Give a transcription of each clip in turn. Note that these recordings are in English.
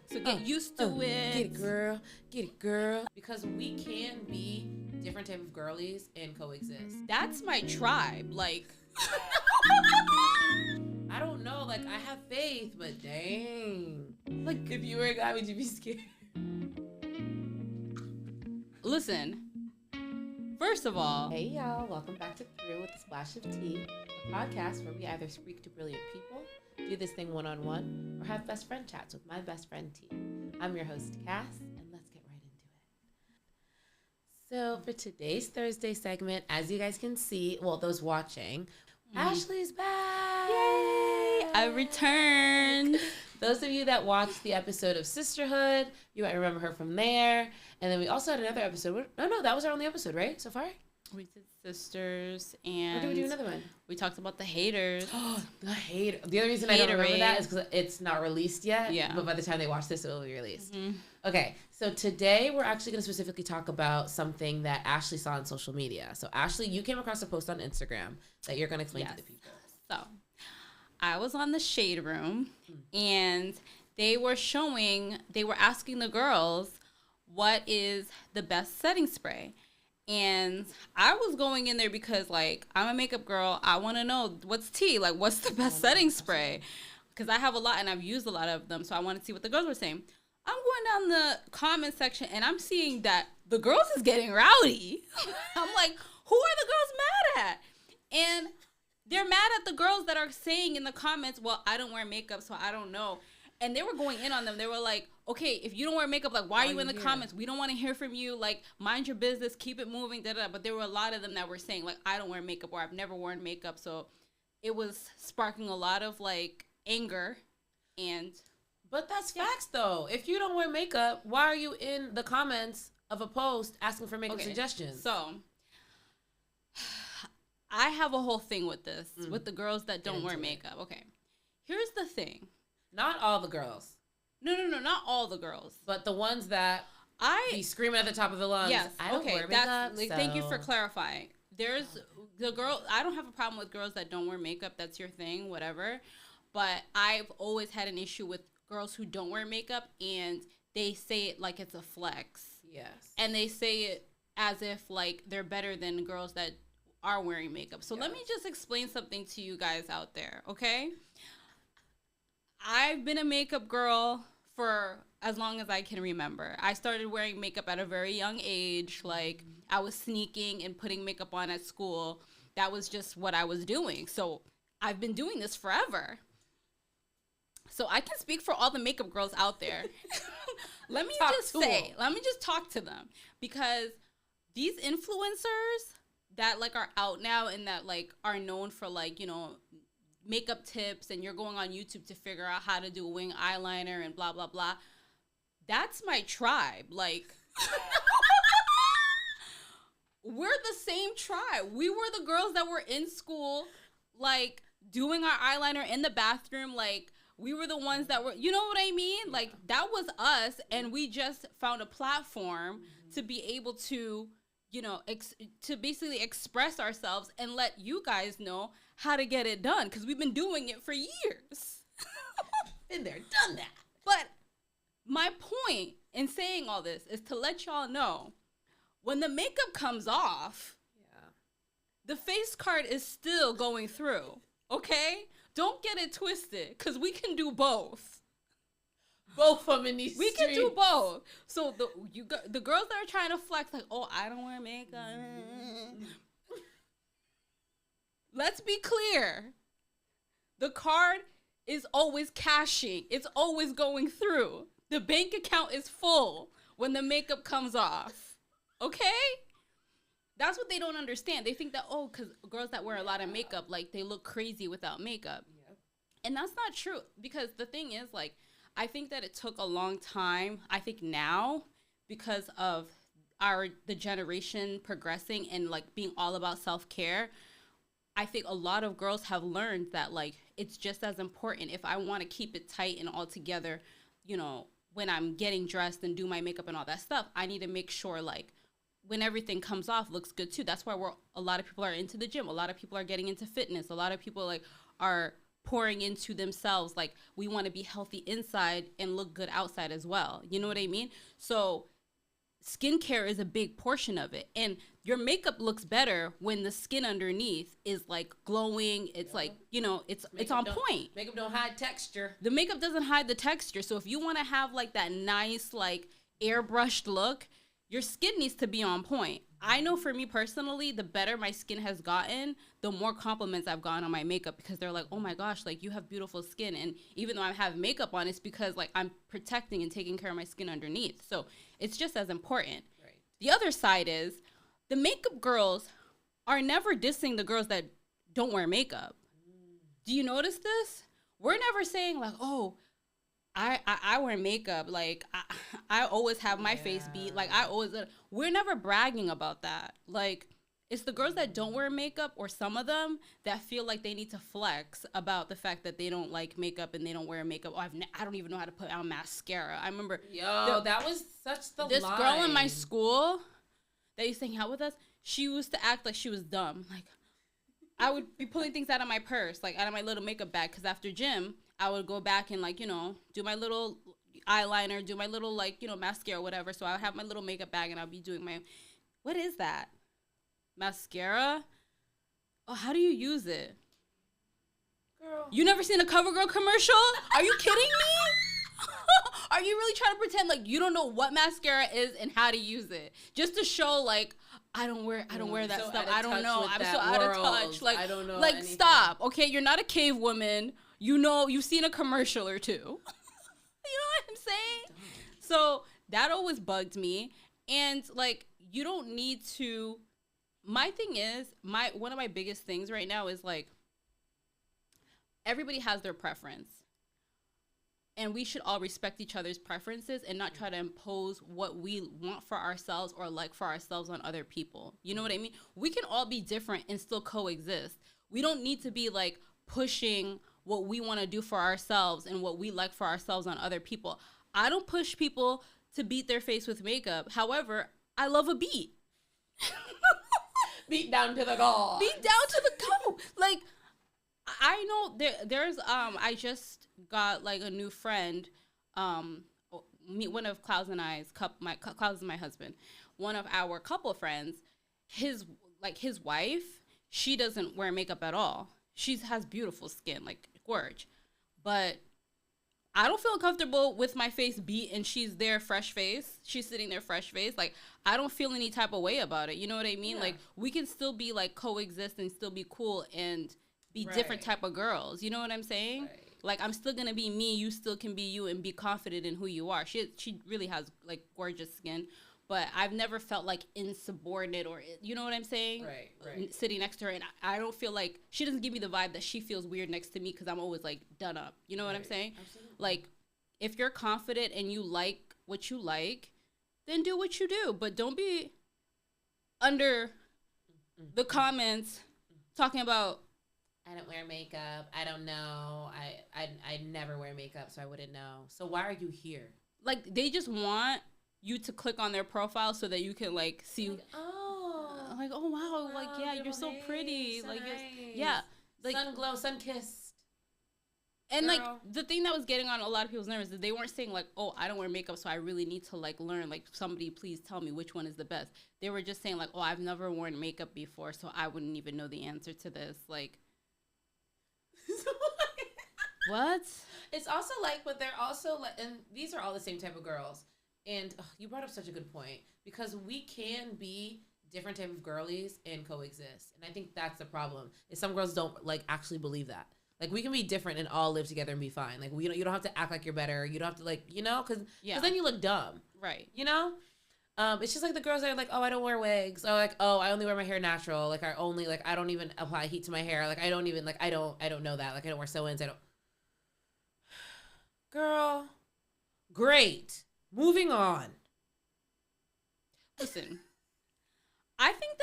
So get used to it. Get it, girl. Get it, girl. Because we can be different type of girlies and coexist. That's my tribe. Like, I don't know. Like, I have faith, but dang. Like, if you were a guy, would you be scared? Listen. First of all, hey y'all, welcome back to Through with a Splash of Tea, a podcast where we either speak to brilliant people, do this thing one-on-one, or have best friend chats with my best friend T. I'm your host Cass, and let's get right into it. So for today's Thursday segment, as you guys can see, well, those watching, Ashley's back! Yay! I returned. Those of you that watched the episode of Sisterhood, you might remember her from there. And then we also had another episode. No, that was our only episode, right? So far? We did Sisters, and... Or did we do another one? We talked about the haters. The hate. The only reason I don't remember that is because it's not released yet. Yeah. But by the time they watch this, it will be released. Mm-hmm. Okay, so today we're actually going to specifically talk about something that Ashley saw on social media. So Ashley, you came across a post on Instagram that you're going to explain to the people. So I was on the Shade Room, and they were asking the girls, what is the best setting spray? And I was going in there because, like, I'm a makeup girl. I want to know what's tea. Like, what's the best setting spray? Because I have a lot, and I've used a lot of them, so I want to see what the girls were saying. I'm going down the comment section, and I'm seeing that the girls is getting rowdy. I'm like, who are the girls mad at? And they're mad at the girls that are saying in the comments, well, I don't wear makeup, so I don't know. And they were going in on them. They were like, okay, if you don't wear makeup, like, why are you in the comments? We don't want to hear from you. Like, mind your business. Keep it moving. Da-da. But there were a lot of them that were saying, like, I don't wear makeup, or I've never worn makeup. So it was sparking a lot of, like, anger. But that's facts, though. If you don't wear makeup, why are you in the comments of a post asking for makeup suggestions? So I have a whole thing with this, with the girls that don't wear makeup. Okay. Here's the thing. Not all the girls. No, not all the girls. But the ones that be screaming at the top of the lungs. Yes, I don't wear makeup, so. Thank you for clarifying. There's the girl, I don't have a problem with girls that don't wear makeup. That's your thing, whatever. But I've always had an issue with girls who don't wear makeup, and they say it like it's a flex. Yes. And they say it as if, like, they're better than girls that are wearing makeup. So let me just explain something to you guys out there, okay? I've been a makeup girl for as long as I can remember. I started wearing makeup at a very young age. Like, I was sneaking and putting makeup on at school. That was just what I was doing. So I've been doing this forever. So I can speak for all the makeup girls out there. Let me just talk to them. Because these influencers that, like, are out now and that, like, are known for, like, you know, makeup tips, and you're going on YouTube to figure out how to do wing eyeliner and blah, blah, blah. That's my tribe. Like, we're the same tribe. We were the girls that were in school, like, doing our eyeliner in the bathroom. Like, we were the ones that were, you know what I mean? Like, that was us, and we just found a platform to be able to, you know, to basically express ourselves and let you guys know how to get it done, because we've been doing it for years. Been there, done that. But my point in saying all this is to let y'all know, when the makeup comes off, the face card is still going through, okay? Don't get it twisted, because we can do both. Both of them in these streets. We can do both. So the girls that are trying to flex, like, oh, I don't wear makeup. Let's be clear. The card is always cashing. It's always going through. The bank account is full when the makeup comes off. Okay? That's what they don't understand. They think that, oh, because girls that wear a lot of makeup, like, they look crazy without makeup. Yep. And that's not true. Because the thing is, like, I think that it took a long time. I think now, because of the generation progressing and, like, being all about self-care, I think a lot of girls have learned that, like, it's just as important. If I want to keep it tight and all together, you know, when I'm getting dressed and do my makeup and all that stuff, I need to make sure, like, when everything comes off, looks good too. That's why a lot of people are into the gym. A lot of people are getting into fitness. A lot of people, like, are pouring into themselves. Like, we want to be healthy inside and look good outside as well. You know what I mean? So skincare is a big portion of it. And your makeup looks better when the skin underneath is like glowing. It's like, you know, it's on point. Makeup don't hide texture. The makeup doesn't hide the texture. So if you want to have like that nice, like airbrushed look, your skin needs to be on point. I know for me personally, the better my skin has gotten, the more compliments I've gotten on my makeup, because they're like, oh my gosh, like you have beautiful skin. And even though I have makeup on, it's because like I'm protecting and taking care of my skin underneath. So it's just as important. Right. The other side is the makeup girls are never dissing the girls that don't wear makeup. Do you notice this? We're never saying like, oh, I wear makeup. Like I always have my face beat. Like we're never bragging about that. Like it's the girls that don't wear makeup, or some of them, that feel like they need to flex about the fact that they don't like makeup and they don't wear makeup. Oh, I don't even know how to put on mascara. I remember that was such the this line. Girl in my school that used to hang out with us, she used to act like she was dumb. Like I would be pulling things out of my purse, like out of my little makeup bag, because after gym, I would go back and like, you know, do my little eyeliner, do my little like, you know, mascara or whatever. So I'll have my little makeup bag and I'll be doing my, what is that? Mascara? Oh, how do you use it? Girl. You never seen a CoverGirl commercial? Are you kidding me? Are you really trying to pretend like you don't know what mascara is and how to use it? Just to show like, I don't wear that so stuff. I don't know. I'm so out of touch. Like, I don't know. Like, anything. stop. Okay, you're not a cave woman. You know, you've seen a commercial or two. You know what I'm saying? So that always bugged me. And like, you don't need to. My thing is, one of my biggest things right now is like, everybody has their preference. And we should all respect each other's preferences and not try to impose what we want for ourselves or like for ourselves on other people. You know what I mean? We can all be different and still coexist. We don't need to be like pushing what we want to do for ourselves and what we like for ourselves on other people. I don't push people to beat their face with makeup. However, I love a beat. Beat down to the goal. Beat down to the goal. Like, I know there's I just got like a new friend, one of Klaus and I's Klaus is my husband, one of our couple friends, his wife, she doesn't wear makeup at all. She has beautiful skin, like gorge, but I don't feel comfortable with my face beat and she's there fresh face. She's sitting there fresh face. Like, I don't feel any type of way about it. You know what I mean? Yeah. Like, we can still be like coexist and still be cool and be different type of girls. You know what I'm saying? Right. Like, I'm still going to be me. You still can be you and be confident in who you are. She really has like gorgeous skin, but I've never felt like insubordinate or, you know what I'm saying? Right. Sitting next to her. And I don't feel like, she doesn't give me the vibe that she feels weird next to me because I'm always like done up. You know what I'm saying? Absolutely. Like, if you're confident and you like what you like, then do what you do. But don't be under the comments talking about, I don't wear makeup. I don't know. I never wear makeup, so I wouldn't know. So why are you here? Like, they just want you to click on their profile so that you can like see. Like, oh wow, like yeah, you're so pretty. So like nice. Yeah, like sun glow, sun kissed. And girl. Like the thing that was getting on a lot of people's nerves is they weren't saying like, oh, I don't wear makeup, so I really need to like learn. Like, somebody please tell me which one is the best. They were just saying like, oh, I've never worn makeup before, so I wouldn't even know the answer to this. Like. What? It's also like, but they're also like, and these are all the same type of girls. And you brought up such a good point, because we can be different type of girlies and coexist. And I think that's the problem, is some girls don't like actually believe that. Like, we can be different and all live together and be fine. Like, you don't have to act like you're better. You don't have to like, you know, because then you look dumb. Right. You know? It's just like the girls that are like, oh, I don't wear wigs. Or like, oh, I only wear my hair natural. Like, I don't even apply heat to my hair. Like, I don't even, like, I don't know that. Like, I don't wear sew-ins. Girl, great. Moving on. Listen, I think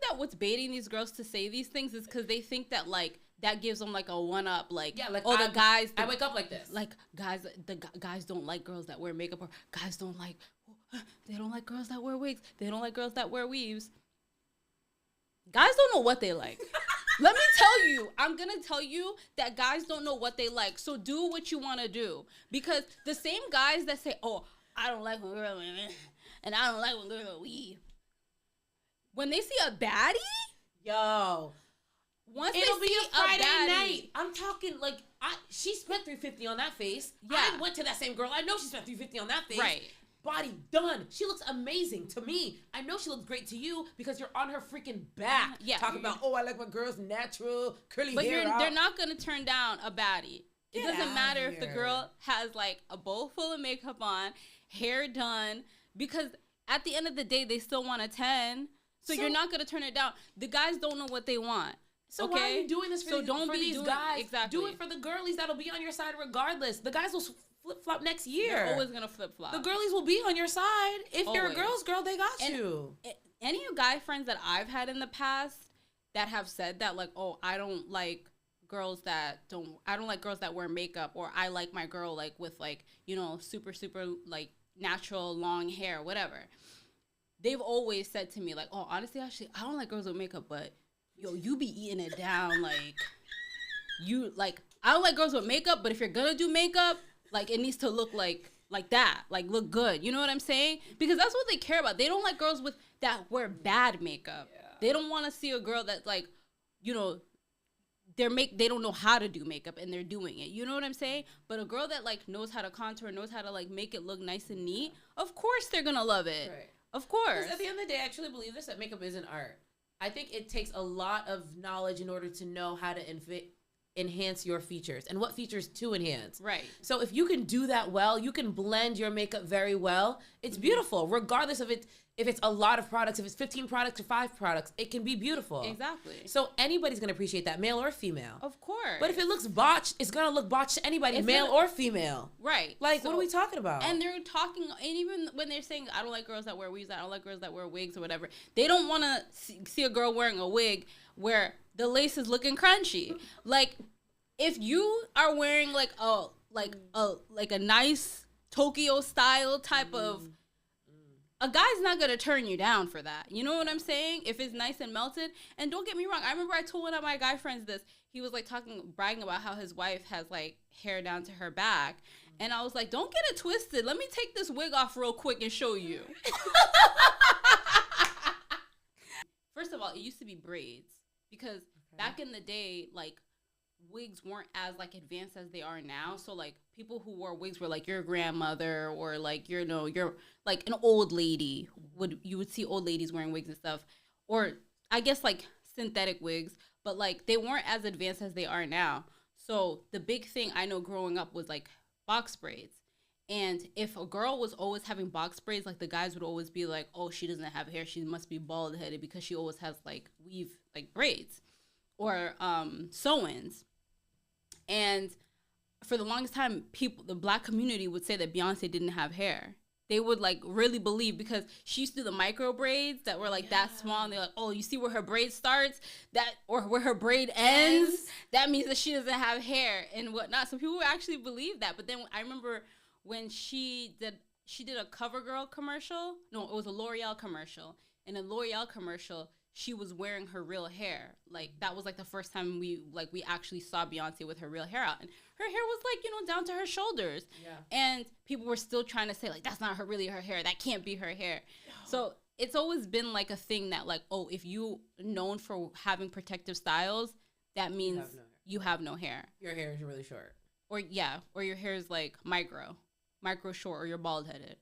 that what's baiting these girls to say these things is because they think that like that gives them like a one-up. Like, yeah, like, the guys. I wake up like this. Like, guys don't like girls that wear makeup, or guys don't like. They don't like girls that wear wigs. They don't like girls that wear weaves. Guys don't know what they like. Let me tell you, I'm going to tell you that guys don't know what they like. So do what you want to do. Because the same guys that say, oh, I don't like when girls and I don't like when girls weave. When they see a baddie, yo, once it'll they be see a Friday baddie, night. I'm talking like she spent $350 on that face. Yeah. I went to that same girl. I know she spent $350 on that face. Right. Body done. She looks amazing to me. I know she looks great to you because you're on her freaking back. Yeah. Talking about, oh, I like my girls natural, curly but hair. they're not going to turn down a baddie. It Get doesn't matter if the here. girl has like a bowl full of makeup on, hair done, because at the end of the day, they still want a 10. So you're not going to turn it down. The guys don't know what they want. So okay? why are you doing this for these guys? Exactly. Do it for the girlies that'll be on your side regardless. The guys will flip-flop next year. They're always going to flip-flop. The girlies will be on your side. If you're a girl's girl, they got you. Any guy friends that I've had in the past that have said that, like, oh, I don't like girls that wear makeup, or I like my girl, like, with, like, you know, super, super, like, natural long hair, whatever. They've always said to me, like, oh, honestly, actually, I don't like girls with makeup, but, yo, you be eating it down, like, I don't like girls with makeup, but if you're gonna do makeup, like, it needs to look like that, like, look good. You know what I'm saying? Because that's what they care about. They don't like girls that wear bad makeup. Yeah. They don't want to see a girl that's, like, you know, they don't know how to do makeup and they're doing it. You know what I'm saying? But a girl that, like, knows how to contour, knows how to, like, make it look nice and neat, of course they're gonna love it. Right. Of course. At the end of the day, I truly believe this, that makeup isn't art. I think it takes a lot of knowledge in order to know how to enhance your features and what features to enhance. Right. So if you can do that well, you can blend your makeup very well. It's beautiful, regardless of if it's a lot of products, if it's 15 products or 5 products, it can be beautiful. Exactly. So anybody's gonna appreciate that, male or female. Of course. But if it looks botched, it's gonna look botched to anybody, male or female. Right. Like, what are we talking about? And they're talking, and even when they're saying, I don't like girls that wear weaves, I don't like girls that wear wigs or whatever, they don't want to see a girl wearing a wig where the lace is looking crunchy. Like, if you are wearing like a nice Tokyo style type of, a guy's not gonna turn you down for that. You know what I'm saying? If it's nice and melted. And don't get me wrong, I remember I told one of my guy friends this. He was like bragging about how his wife has like hair down to her back. And I was like, don't get it twisted. Let me take this wig off real quick and show you. First of all, it used to be braids, because back in the day, like, wigs weren't as like advanced as they are now. So like people who wore wigs were like your grandmother, or like, you know, you're like an old lady. You would see old ladies wearing wigs and stuff, or I guess like synthetic wigs, but like they weren't as advanced as they are now. So the big thing I know growing up was like box braids. And if a girl was always having box braids, like the guys would always be like, oh, she doesn't have hair, she must be bald headed because she always has like weave like braids or sew-ins. And for the longest time, the black community would say that Beyonce didn't have hair. They would like really believe, because she used to do the micro braids that were like that small, and they're like, oh, you see where her braid starts, or where her braid ends, that means that she doesn't have hair and whatnot. So people would actually believe that. But then I remember when she did a CoverGirl commercial. No, it was a L'Oreal commercial. In a L'Oreal commercial, she was wearing her real hair. Like, that was like the first time we actually saw Beyonce with her real hair out, and her hair was like, you know, down to her shoulders. Yeah. And people were still trying to say like, that's not really her hair, that can't be her hair. So it's always been like a thing that like, oh, if you known for having protective styles, that means you have no hair. Your hair is really short. Or your hair is like micro short, or you're bald headed.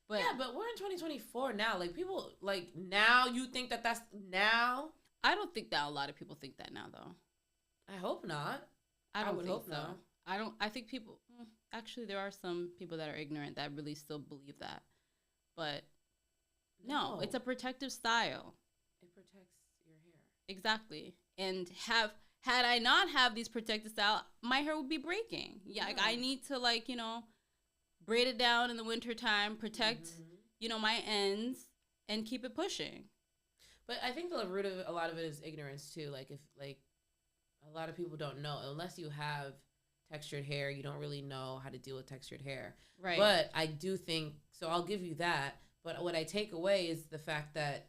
But yeah, but we're in 2024 now. Like, people, like, now you think that's now? I don't think that a lot of people think that now, though. I hope not. I would hope so. Not. I think people, actually, there are some people that are ignorant that really still believe that. But no, it's a protective style. It protects your hair. Exactly. And had I not have these protective style, my hair would be breaking. Yeah, like, I need to, like, you know, braid it down in the wintertime, protect, you know, my ends, and keep it pushing. But I think the root of a lot of it is ignorance, too. Like, if, like, a lot of people don't know. Unless you have textured hair, you don't really know how to deal with textured hair. Right. But I do think, so I'll give you that. But what I take away is the fact that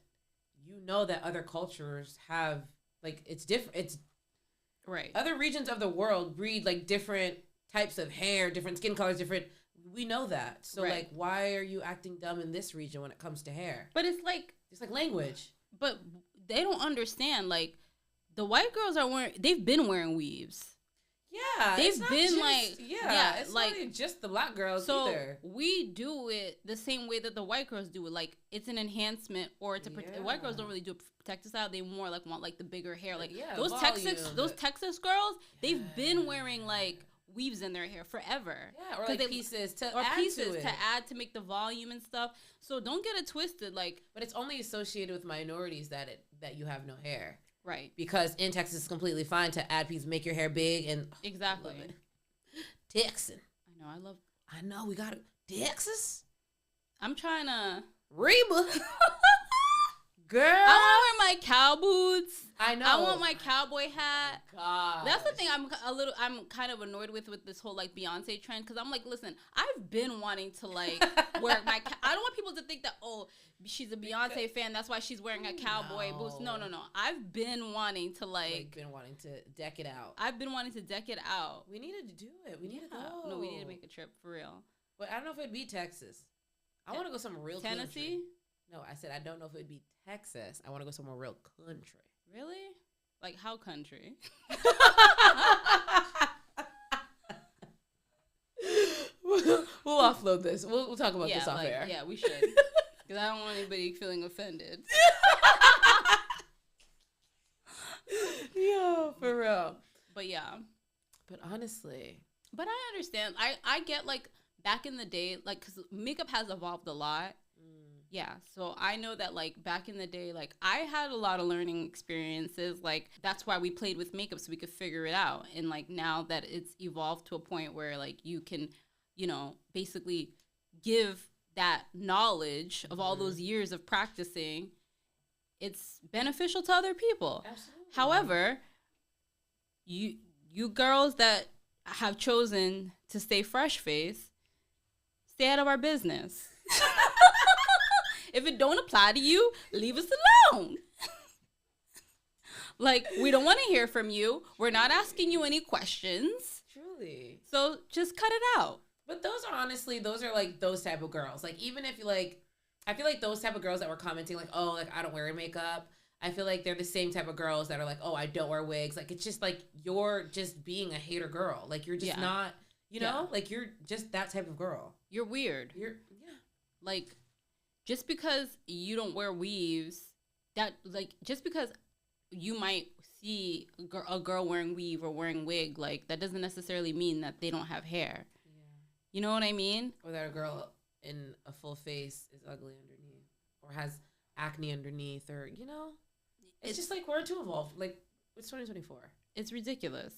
you know that other cultures have, like, it's different. Right. Other regions of the world breed like different types of hair, different skin colors, different. We know that. So like, why are you acting dumb in this region when it comes to hair? But it's like language. But they don't understand. Like the white girls they've been wearing weaves. Yeah, they've been it's like not just the black girls either. We do it the same way that the white girls do it. Like it's an enhancement, or to protect. White girls don't really do protective style. They more like want like the bigger hair. Like those Texas girls, they've been wearing like weaves in their hair forever. Yeah, or like pieces to add to make the volume and stuff. So don't get it twisted. Like, but it's only associated with minorities that you have no hair. Right. Because in Texas, it's completely fine to add pieces, make your hair big, and exactly. Texan. I know. We got it. Texas. I'm trying to. Reba. Girl. I want to wear my cow boots. I know. I want my cowboy hat. God. That's the thing I'm kind of annoyed with this whole like Beyonce trend, because I'm like, listen, I've been wanting to like wear my I don't want people to think that, oh, she's a Beyonce fan, that's why she's wearing a cowboy boots. No. I've been wanting to deck it out. I've been wanting to deck it out. We needed to do it. We need to go. No, we need to make a trip for real. But I don't know if it'd be Texas. I want to go somewhere real Tennessee? Country. No, I said I don't know if it'd be Texas. I want to go somewhere real country. Really? Like how country? We'll offload this. We'll talk about this off air. Yeah, we should. Because I don't want anybody feeling offended. Yo, for real. But yeah. But honestly. But I understand. I get like back in the day, like, because makeup has evolved a lot. Yeah, so I know that, like, back in the day, like, I had a lot of learning experiences. Like, that's why we played with makeup, so we could figure it out. And, like, now that it's evolved to a point where, like, you can, you know, basically give that knowledge of all those years of practicing, it's beneficial to other people. Absolutely. However, you girls that have chosen to stay fresh-faced, stay out of our business. If it don't apply to you, leave us alone. Like, we don't want to hear from you. We're not asking you any questions. Truly. So just cut it out. But those are like those type of girls. Like, even if you like, I feel like those type of girls that were commenting like, oh, like I don't wear makeup. I feel like they're the same type of girls that are like, oh, I don't wear wigs. Like, it's just like, you're just being a hater girl. Like, you're just not, you know, like you're just that type of girl. You're weird. Like, just because you don't wear weaves, that, like, just because you might see a girl wearing weave or wearing wig, like, that doesn't necessarily mean that they don't have hair. Yeah. You know what I mean? Or that a girl in a full face is ugly underneath or has acne underneath, or, you know? It's just like, we're too evolved. Like, it's 2024. It's ridiculous.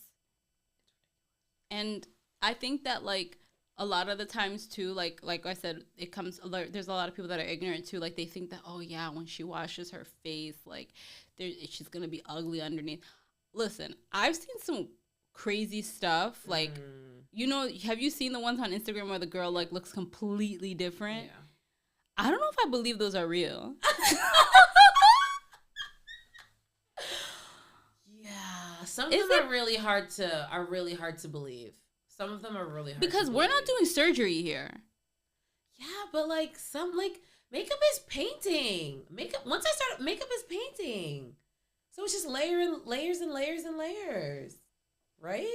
And I think that, like, a lot of the times too, like I said, there's a lot of people that are ignorant too. Like, they think that, oh yeah, when she washes her face, like, she's gonna be ugly underneath. Listen, I've seen some crazy stuff. Like, you know, have you seen the ones on Instagram where the girl like looks completely different? Yeah. I don't know if I believe those are real. Yeah, some of them are really hard to believe. Some of them are really hard because we're not doing surgery here. Yeah, but like makeup is painting. Once I started, makeup is painting. So it's just layers and layers and layers, right?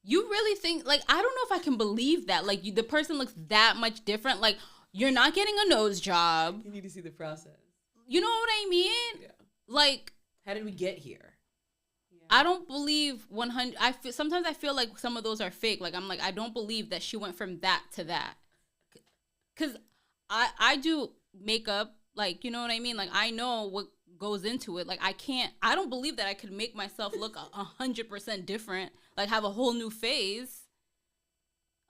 You really think, like, I don't know if I can believe that. Like, the person looks that much different. Like, you're not getting a nose job. You need to see the process. You know what I mean? Yeah. Like, how did we get here? I don't believe 100. Sometimes I feel like some of those are fake. Like, I'm like, I don't believe that she went from that to that. Cause I do makeup, like, you know what I mean? Like, I know what goes into it. Like, I don't believe that I could make myself look 100% different. Like, have a whole new face.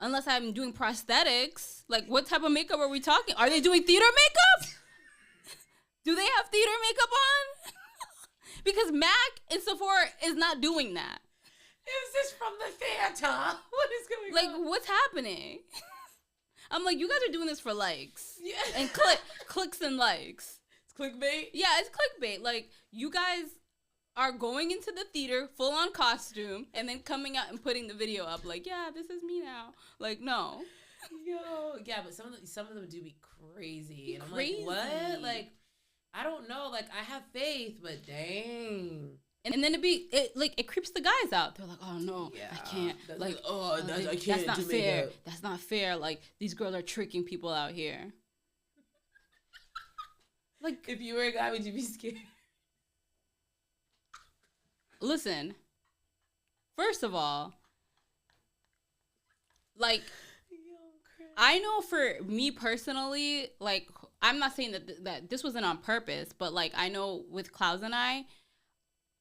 Unless I'm doing prosthetics. Like, what type of makeup are we talking? Are they doing theater makeup? Do they have theater makeup on? Because MAC and Sephora is not doing that. Is this from the theater? What is going on? Like, what's happening? I'm like, you guys are doing this for likes. Yeah. And clicks and likes. It's clickbait? Yeah, it's clickbait. Like, you guys are going into the theater full on costume and then coming out and putting the video up like, yeah, this is me now. Like, no. Yo, yeah, but some of them do be crazy. And I'm like, what? Like, I don't know. Like, I have faith, but dang. And then it creeps the guys out. They're like, oh no, Yeah. I can't. That's like, I can't. That's not do fair. makeup. That's not fair. Like, these girls are tricking people out here. Like, If you were a guy, would you be scared? listen. First of all, like, I know for me personally, like, I'm not saying that this wasn't on purpose, but like, I know with Klaus and I,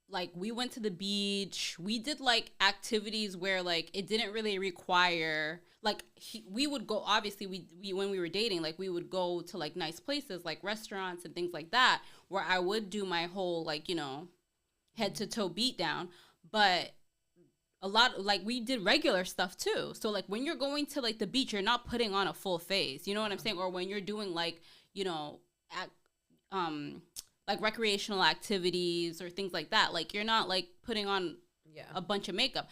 like, we went to the beach. We did like activities where like it didn't really require like we would go. Obviously, we when we were dating, like we would go to like nice places like restaurants and things like that, where I would do my whole like, you know, head to toe beat down. But a lot like we did regular stuff too. So like when you're going to like the beach, you're not putting on a full face. You know what I'm saying? Or when you're doing like, you know, like recreational activities or things like that. Like, you're not like putting on a bunch of makeup.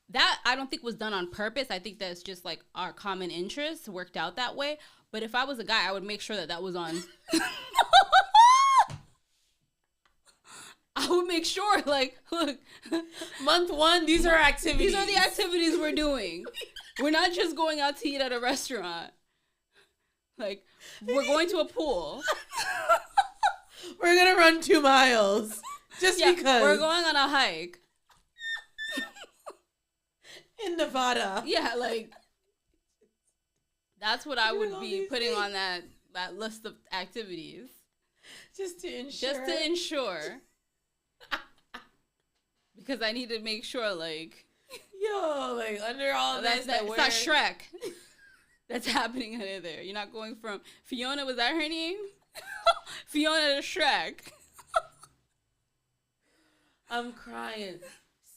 That I don't think was done on purpose. I think that's just like our common interests worked out that way. But if I was a guy, I would make sure that was on. I would make sure, like, look. Month 1, these are activities. These are the activities we're doing. We're not just going out to eat at a restaurant. Like, we're going to a pool. We're going to run 2 miles. Just because. We're going on a hike. In Nevada. Yeah, like, that's what I would be putting on that list of activities. Just to ensure. Because I need to make sure, like. Yo, like, under all it's not Shrek. That's happening under there. You're not going from Fiona, was that her name? Fiona to Shrek. I'm crying.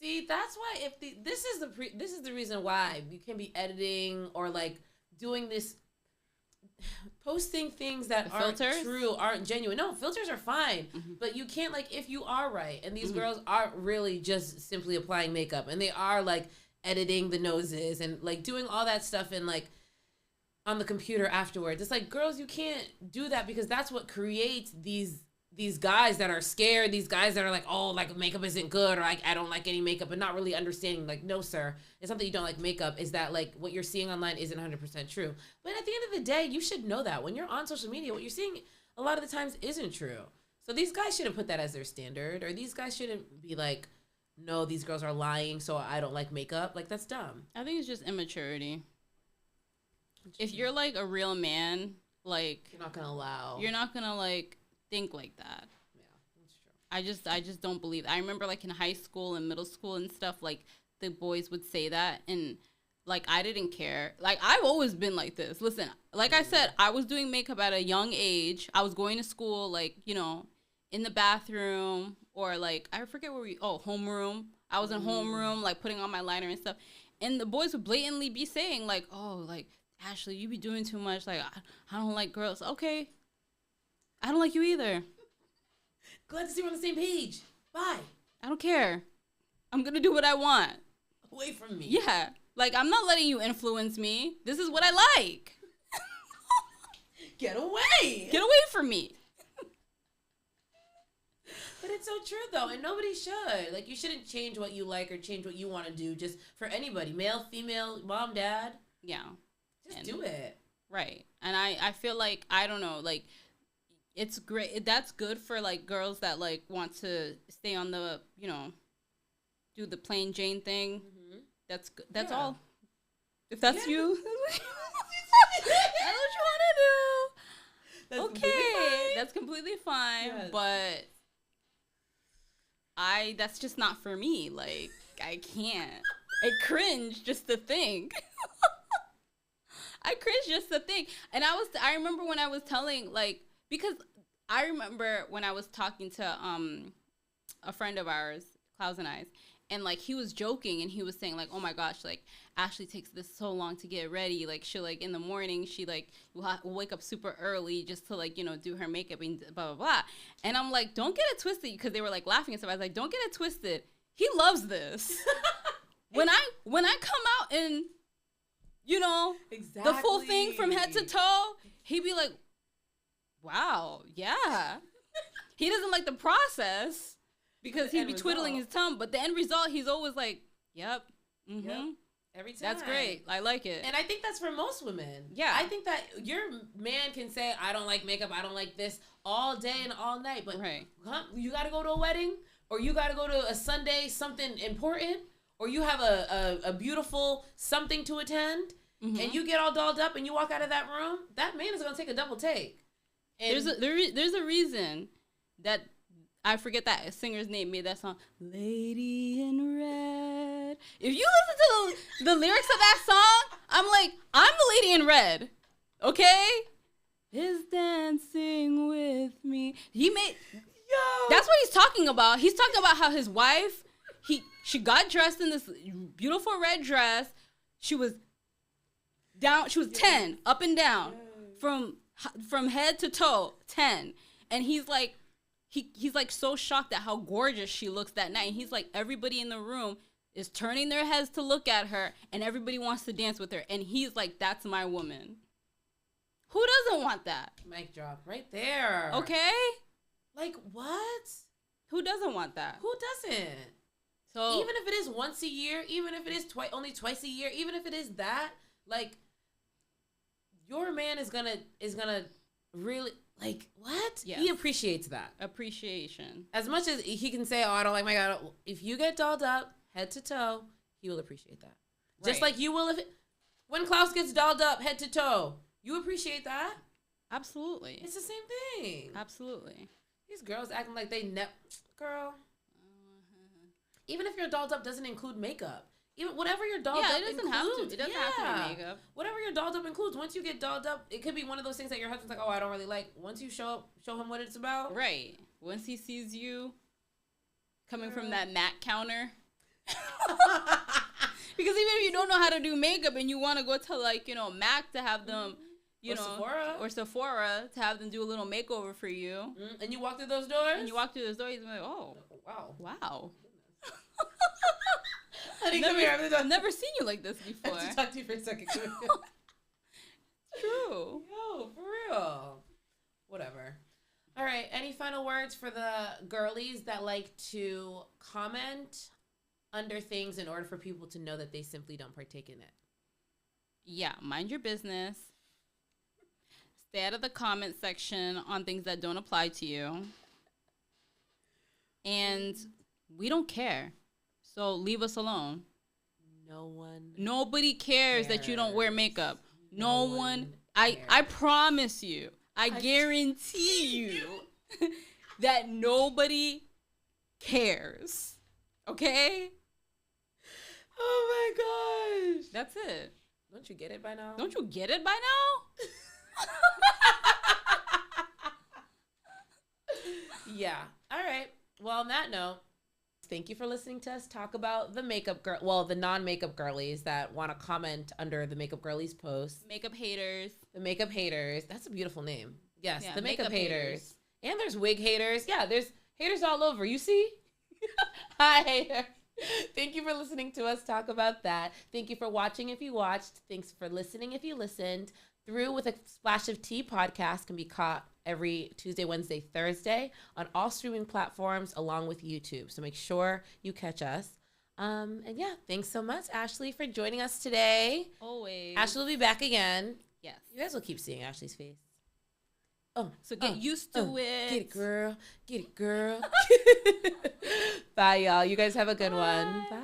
See, that's why this is the reason why you can't be editing or like doing this, posting things that aren't true, aren't genuine. No, filters are fine, but you can't, like, if you are right and these girls aren't really just simply applying makeup and they are like editing the noses and like doing all that stuff and like on the computer afterwards. It's like, girls, you can't do that because that's what creates these guys that are scared, these guys that are like, oh, like makeup isn't good, or like I don't like any makeup, and not really understanding, like, no, sir, it's not that you don't like makeup, is that like what you're seeing online isn't 100% true. But at the end of the day, you should know that when you're on social media, what you're seeing a lot of the times isn't true. So these guys shouldn't put that as their standard, or these guys shouldn't be like, no, these girls are lying, so I don't like makeup. Like, that's dumb. I think it's just immaturity. If you're like a real man, like, you're not gonna like think like that. Yeah, that's true. I just don't believe it. I remember like in high school and middle school and stuff, like the boys would say that, and like I didn't care. Like, I've always been like this. Listen, like I said, I was doing makeup at a young age. I was going to school, like, you know, in the bathroom, or like I forget where homeroom. I was in homeroom, like putting on my liner and stuff, and the boys would blatantly be saying like, oh, like, Ashley, you be doing too much. Like, I don't like girls. Okay. I don't like you either. Glad to see we're on the same page. Bye. I don't care. I'm going to do what I want. Away from me. Yeah. Like, I'm not letting you influence me. This is what I like. Get away. Get away from me. But it's so true, though, and nobody should. Like, you shouldn't change what you like or change what you want to do just for anybody. Male, female, mom, dad. Yeah. Just do it. Right. And I feel like, I don't know, like, it's great. That's good for, like, girls that, like, want to stay on the, you know, do the plain Jane thing. Mm-hmm. That's good. That's all. If that's you, that's what you want to do. That's okay. That's completely fine. Yes. But that's just not for me. Like, I can't. I cringe just to think. I cringe just to think. And I remember when I was telling, like, because I remember when I was talking to a friend of ours, Klaus and I, And, like, he was joking, and he was saying, like, oh, my gosh, like, Ashley takes this so long to get ready. Like, she'll, like, in the morning, she, like, will wake up super early just to, like, you know, do her makeup and blah, blah, blah. And I'm like, don't get it twisted, because they were, like, laughing and stuff. I was like, don't get it twisted. He loves this. When I come out in, you know, the full thing from head to toe, he'd be like, wow, yeah. He doesn't like the process. Because he'd be twiddling his tongue, but the end result, he's always like, yep, mm-hmm. Yep. Every time. That's great. I like it. And I think that's for most women. Yeah. I think that your man can say, I don't like makeup, I don't like this all day and all night. But you got to go to a wedding, or you got to go to a Sunday, something important, or you have a beautiful something to attend, and you get all dolled up and you walk out of that room, that man is going to take a double take. And there's a reason that... I forget that singer's name made that song, Lady in Red. If you listen to the lyrics of that song, I'm like, I'm the lady in red, okay? Is dancing with me. That's what he's talking about. He's talking about how his wife, she got dressed in this beautiful red dress. She was 10, up and down, from head to toe, 10. And he's like, He's like so shocked at how gorgeous she looks that night. And he's like, everybody in the room is turning their heads to look at her, and everybody wants to dance with her. And he's like, that's my woman. Who doesn't want that? Mic drop right there. Okay? Like, what? Who doesn't want that? Who doesn't? So even if it is once a year, even if it is only twice a year, even if it is that, like, your man is gonna really... Like, what? Yes. He appreciates that. Appreciation. As much as he can say, oh, I don't like my guy. If you get dolled up, head to toe, he will appreciate that. Right. Just like you will when Klaus gets dolled up, head to toe. You appreciate that? Absolutely. It's the same thing. Absolutely. These girls acting like they girl. Even if your dolled up doesn't include makeup. Even whatever your dolled up includes. It doesn't have to be makeup. Whatever your dolled up includes. Once you get dolled up, it could be one of those things that your husband's like, oh, I don't really like. Once you show him what it's about. Right. Once he sees you coming from that MAC counter. Because even if you don't know how to do makeup and you want to go to, like, you know, MAC to have them, Sephora to have them do a little makeover for you. And you walk through those doors? He's like, oh. Wow. Honey, come here. I've never seen you like this before. I have to talk to you for a second. True. Yo, for real. Whatever. All right. Any final words for the girlies that like to comment under things in order for people to know that they simply don't partake in it? Yeah. Mind your business. Stay out of the comment section on things that don't apply to you. And we don't care. So leave us alone. Nobody cares that you don't wear makeup. No one. I promise you. I guarantee you that nobody cares. Okay? Oh my gosh. That's it. Don't you get it by now? Yeah. All right. Well, on that note, thank you for listening to us talk about the makeup girl. Well, the non-makeup girlies that want to comment under the makeup girlies post. Makeup haters. The makeup haters. That's a beautiful name. Yes, yeah, the makeup haters. And there's wig haters. Yeah, there's haters all over. You see? Hi, hater. Thank you for listening to us talk about that. Thank you for watching if you watched. Thanks for listening if you listened. Through with a Splash of Tea podcast can be caught every Tuesday, Wednesday, Thursday on all streaming platforms along with YouTube. So make sure you catch us. And yeah, thanks so much, Ashley, for joining us today. Always. Ashley will be back again. Yes. You guys will keep seeing Ashley's face. So get used to it. Get it, girl. Get it, girl. Bye, y'all. You guys have a good one. Bye.